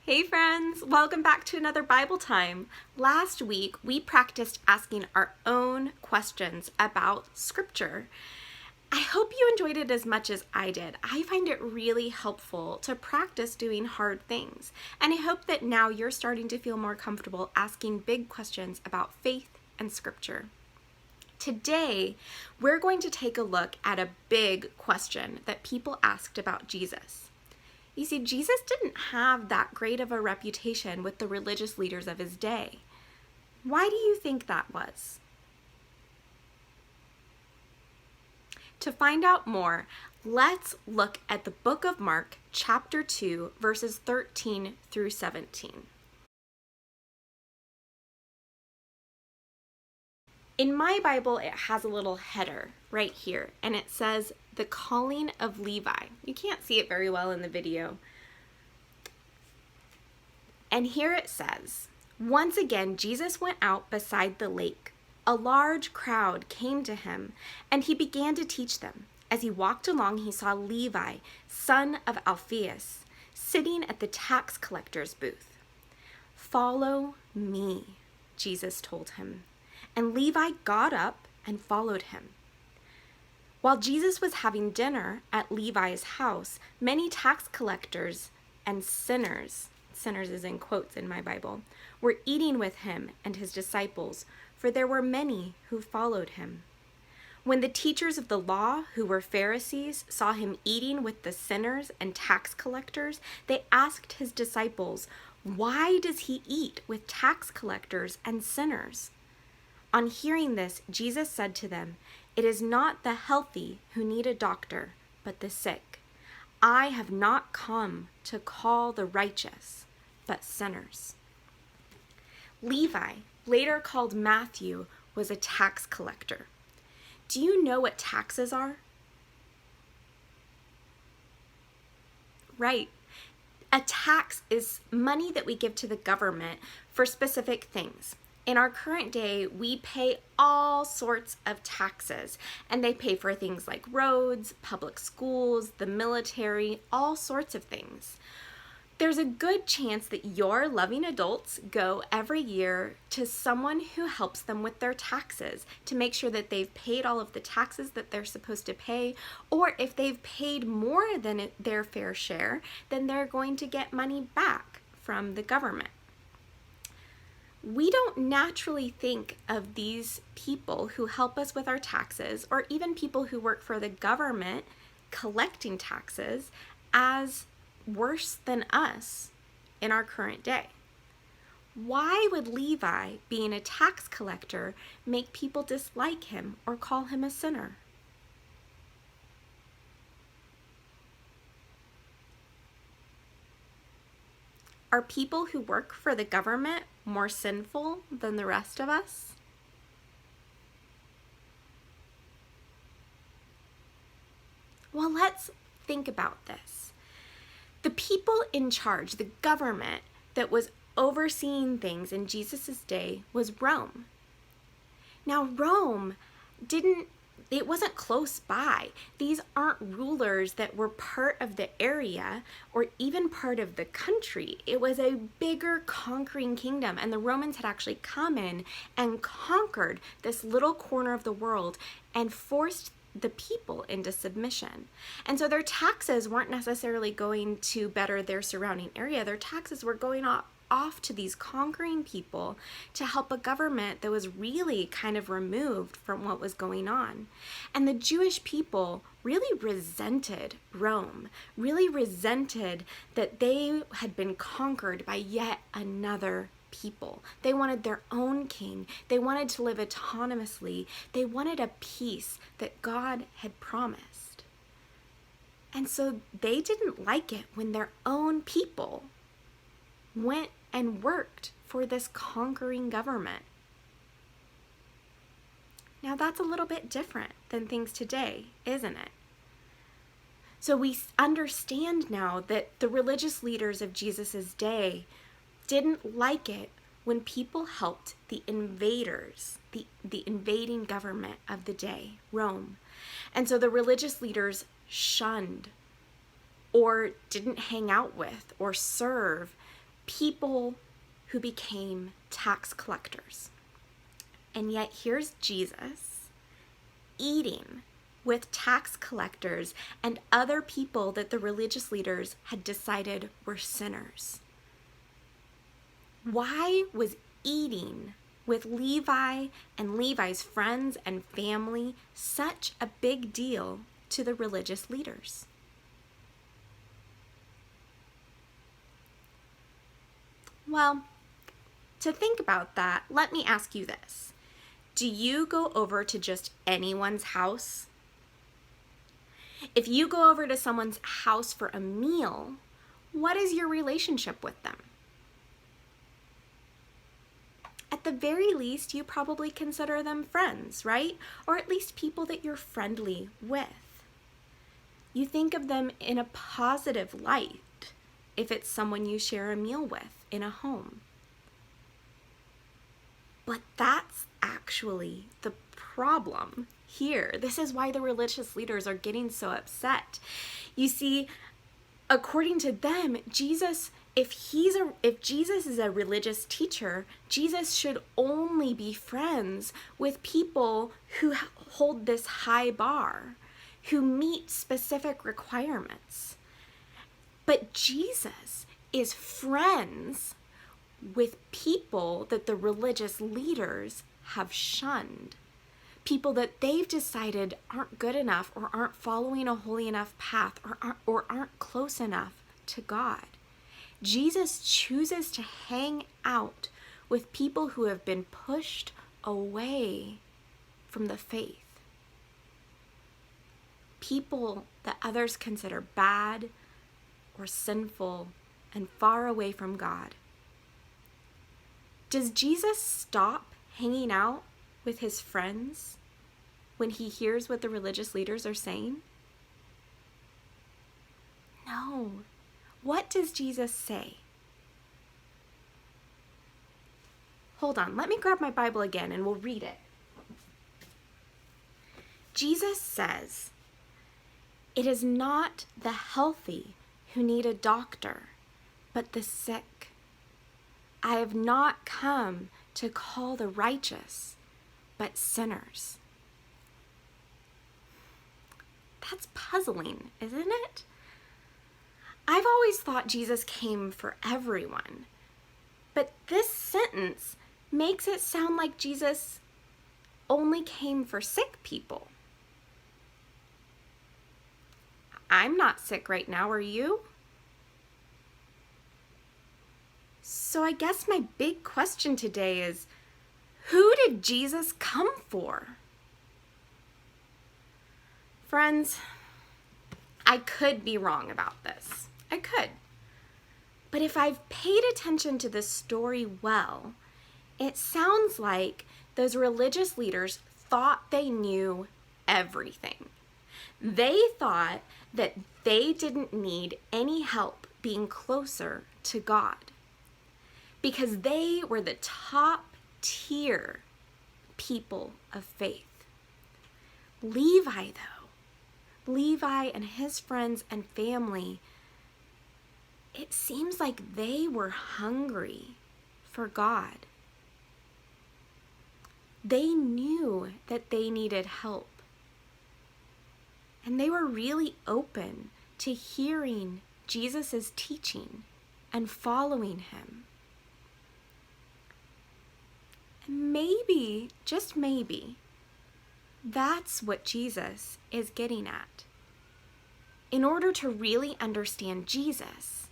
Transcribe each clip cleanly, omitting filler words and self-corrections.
Hey friends, welcome back to another Bible time. Last week we practiced asking our own questions about Scripture. I hope you enjoyed it as much as I did. I find it really helpful to practice doing hard things, and I hope that now you're starting to feel more comfortable asking big questions about faith and Scripture. Today, we're going to take a look at a big question that people asked about Jesus. You see, Jesus didn't have that great of a reputation with the religious leaders of his day. Why do you think that was? To find out more, let's look at the book of Mark, chapter 2, verses 13 through 17. In my Bible, it has a little header right here, and it says, the Calling of Levi. You can't see it very well in the video. And here it says, once again, Jesus went out beside the lake. A large crowd came to him, and he began to teach them. As he walked along, he saw Levi, son of Alphaeus, sitting at the tax collector's booth. Follow me, Jesus told him. And Levi got up and followed him. While Jesus was having dinner at Levi's house, many tax collectors and sinners is in quotes in my Bible, were eating with him and his disciples, for there were many who followed him. When the teachers of the law, who were Pharisees, saw him eating with the sinners and tax collectors, they asked his disciples, "Why does he eat with tax collectors and sinners?" On hearing this, Jesus said to them, "It is not the healthy who need a doctor, but the sick. I have not come to call the righteous, but sinners." Levi, later called Matthew, was a tax collector. Do you know what taxes are? Right. A tax is money that we give to the government for specific things. In our current day, we pay all sorts of taxes, and they pay for things like roads, public schools, the military, all sorts of things. There's a good chance that your loving adults go every year to someone who helps them with their taxes to make sure that they've paid all of the taxes that they're supposed to pay, or if they've paid more than their fair share, then they're going to get money back from the government. We don't naturally think of these people who help us with our taxes, or even people who work for the government collecting taxes, as worse than us in our current day. Why would Levi, being a tax collector, make people dislike him or call him a sinner? Are people who work for the government more sinful than the rest of us? Well, let's think about this. The people in charge, the government that was overseeing things in Jesus' day was Rome. Now, Rome it wasn't close by. These aren't rulers that were part of the area or even part of the country. It was a bigger conquering kingdom, and the Romans had actually come in and conquered this little corner of the world and forced the people into submission. And so their taxes weren't necessarily going to better their surrounding area. Their taxes were going off to these conquering people to help a government that was really kind of removed from what was going on. And the Jewish people really resented Rome, really resented that they had been conquered by yet another people. They wanted their own king. They wanted to live autonomously. They wanted a peace that God had promised. And so they didn't like it when their own people went and worked for this conquering government. Now that's a little bit different than things today, isn't it? So we understand now that the religious leaders of Jesus' day didn't like it when people helped the invaders, the invading government of the day, Rome. And so the religious leaders shunned or didn't hang out with or serve people who became tax collectors. And yet here's Jesus eating with tax collectors and other people that the religious leaders had decided were sinners. Why was eating with Levi and Levi's friends and family such a big deal to the religious leaders? Well, to think about that, let me ask you this. Do you go over to just anyone's house? If you go over to someone's house for a meal, what is your relationship with them? At the very least, you probably consider them friends, right? Or at least people that you're friendly with. You think of them in a positive light if it's someone you share a meal with in a home. But that's actually the problem here. This is why the religious leaders are getting so upset. You see, according to them, Jesus, if Jesus is a religious teacher, Jesus should only be friends with people who hold this high bar, who meet specific requirements. But Jesus is friends with people that the religious leaders have shunned. People that they've decided aren't good enough or aren't following a holy enough path or aren't close enough to God. Jesus chooses to hang out with people who have been pushed away from the faith. People that others consider bad or sinful and far away from God. Does Jesus stop hanging out with his friends when he hears what the religious leaders are saying? No. What does Jesus say? Hold on, let me grab my Bible again and we'll read it. Jesus says, "It is not the healthy who need a doctor, but the sick. I have not come to call the righteous, but sinners." That's puzzling, isn't it? I've always thought Jesus came for everyone, but this sentence makes it sound like Jesus only came for sick people. I'm not sick right now, are you? So I guess my big question today is, who did Jesus come for? Friends, I could be wrong about this. I could. But if I've paid attention to this story well, it sounds like those religious leaders thought they knew everything. They thought that they didn't need any help being closer to God because they were the top tier people of faith. Levi, though, Levi and his friends and family, it seems like they were hungry for God. They knew that they needed help. And they were really open to hearing Jesus' teaching and following him. And maybe, just maybe, that's what Jesus is getting at. In order to really understand Jesus,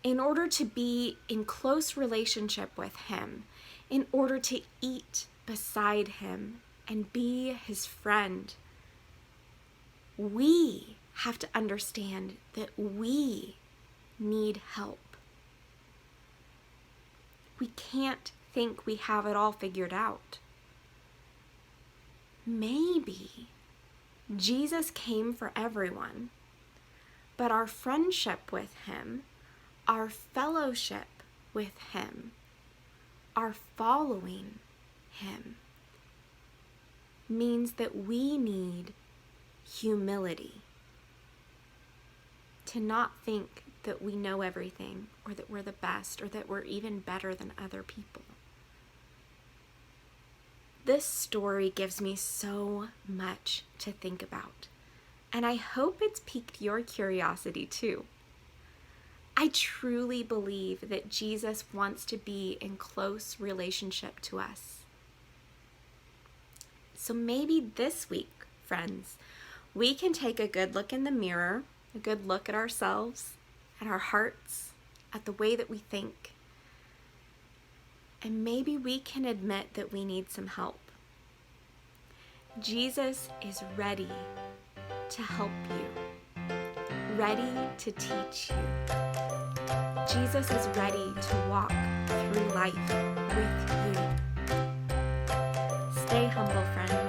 in order to be in close relationship with him, in order to eat beside him and be his friend, we have to understand that we need help. We can't think we have it all figured out. Maybe Jesus came for everyone, but our friendship with him, our fellowship with him, our following him means that we need humility. To not think that we know everything, or that we're the best, or that we're even better than other people. This story gives me so much to think about, and I hope it's piqued your curiosity too. I truly believe that Jesus wants to be in close relationship to us. So maybe this week, friends, we can take a good look in the mirror, a good look at ourselves, at our hearts, at the way that we think. And maybe we can admit that we need some help. Jesus is ready to help you, ready to teach you. Jesus is ready to walk through life with you. Stay humble, friends.